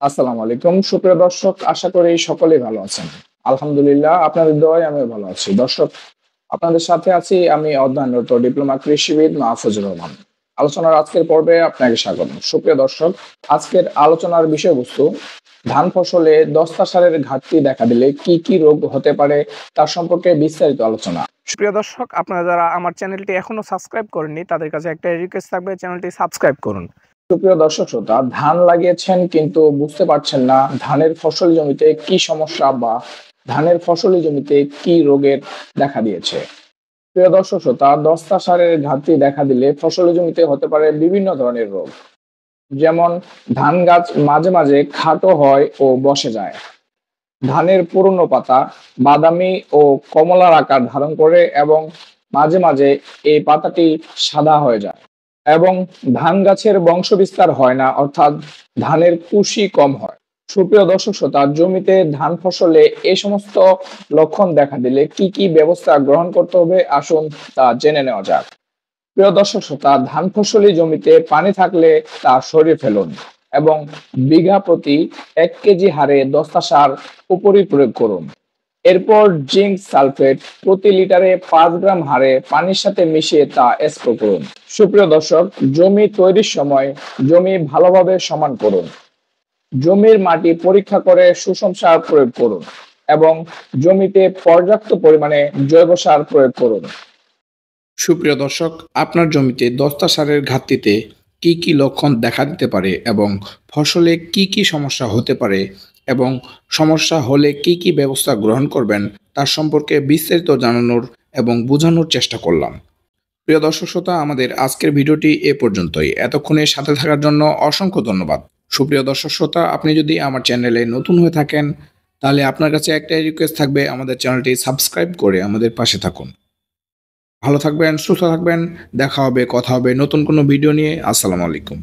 আসসালামু আলাইকুম সুপ্রিয় দর্শক, আশা করি সকলেই ভালো আছেন। আলহামদুলিল্লাহ, আপনাদের দোয়ায় আমিও ভালো আছি। দর্শক, আপনাদের সাথে আছি আমি অধ্যয়নরত ডিপ্লোমা কৃষিবিদ মাহফুজুর রহমান। আলোচনার আজকের পর্বে আপনাকে স্বাগত। সুপ্রিয় দর্শক, আজকের আলোচনার বিষয়বস্তু ধান ফসলে দস্তা সারের ঘাটতি দেখা দিলে কি কি রোগ হতে পারে তার সম্পর্কে বিস্তারিত আলোচনা। প্রিয় দর্শক, আপনারা যারা আমার চ্যানেলটি এখনো সাবস্ক্রাইব করেননি তাদের কাছে একটা রিকোয়েস্ট থাকবে, চ্যানেলটি সাবস্ক্রাইব করুন। সুপ্রিয় দর্শক শ্রোতা, ধান লাগিয়েছেন কিন্তু বুঝতে পারছেন না ধানের ফসল জমিতে কি সমস্যা বা ধানের ফসলি জমিতে কি রোগের দেখা দিয়েছে। প্রিয় দর্শক শ্রোতা, দস্তা সারের ঘাটতি দেখা দিলে ফসলি জমিতে হতে পারে বিভিন্ন ধরনের রোগ। যেমন ধান গাছ মাঝে মাঝে খাটো হয় ও বসে যায়, ধানের পুরনো পাতা বাদামি ও কমলার আকার ধারণ করে এবং মাঝে মাঝে এই পাতাটি সাদা হয়ে যায় এবং ধান গাছের বংশবিস্তার হয় না, অর্থাৎ ধানের কুশি কম হয়। সুপ্রিয় দর্শক শ্রোতা, জমিতে ধান ফসলে এই সমস্ত লক্ষণ দেখা দিলে কি কি ব্যবস্থা গ্রহণ করতে হবে আসুন তা জেনে নেওয়া যাক। প্রিয় দর্শক শ্রোতা, ধান ফসলি জমিতে পানি থাকলে তা সরিয়ে ফেলুন এবং বিঘা প্রতি 1 কেজি হারে দস্তা সার উপরি প্রয়োগ করুন। এরপর জিঙ্ক সালফেট প্রতি লিটারে 5 গ্রাম হারে পানির সাথে মিশিয়ে তা স্প্রে করুন। সুপ্রিয় দর্শক, জমি তৈরির সময় জমি ভালোভাবে সমান করুন, জমির মাটি পরীক্ষা করে সুষম সার প্রয়োগ করুন এবং জমিতে পর্যাপ্ত পরিমাণে জৈব সার প্রয়োগ করুন। সুপ্রিয় দর্শক, আপনার জমিতে দস্তা সারের ঘাটতিতে কি কি লক্ষণ দেখা দিতে পারে এবং ফসলে কি কি সমস্যা হতে পারে এবং সমস্যা হলে কি কি ব্যবস্থা গ্রহণ করবেন তার সম্পর্কে বিস্তারিত জানানোর এবং বোঝানোর চেষ্টা করলাম। প্রিয় দর্শক শ্রোতা, আমাদের আজকের ভিডিওটি এ পর্যন্তই। এতক্ষণে সাথে থাকার জন্য অসংখ্য ধন্যবাদ। সুপ্রিয় দর্শক শ্রোতা, আপনি যদি আমার চ্যানেলে নতুন হয়ে থাকেন তাহলে আপনার কাছে একটাই রিকোয়েস্ট থাকবে, আমাদের চ্যানেলটি সাবস্ক্রাইব করে আমাদের পাশে থাকুন। ভালো থাকবেন, সুস্থ থাকবেন। দেখা হবে, কথা হবে নতুন কোনো ভিডিও নিয়ে। আসসালামু আলাইকুম।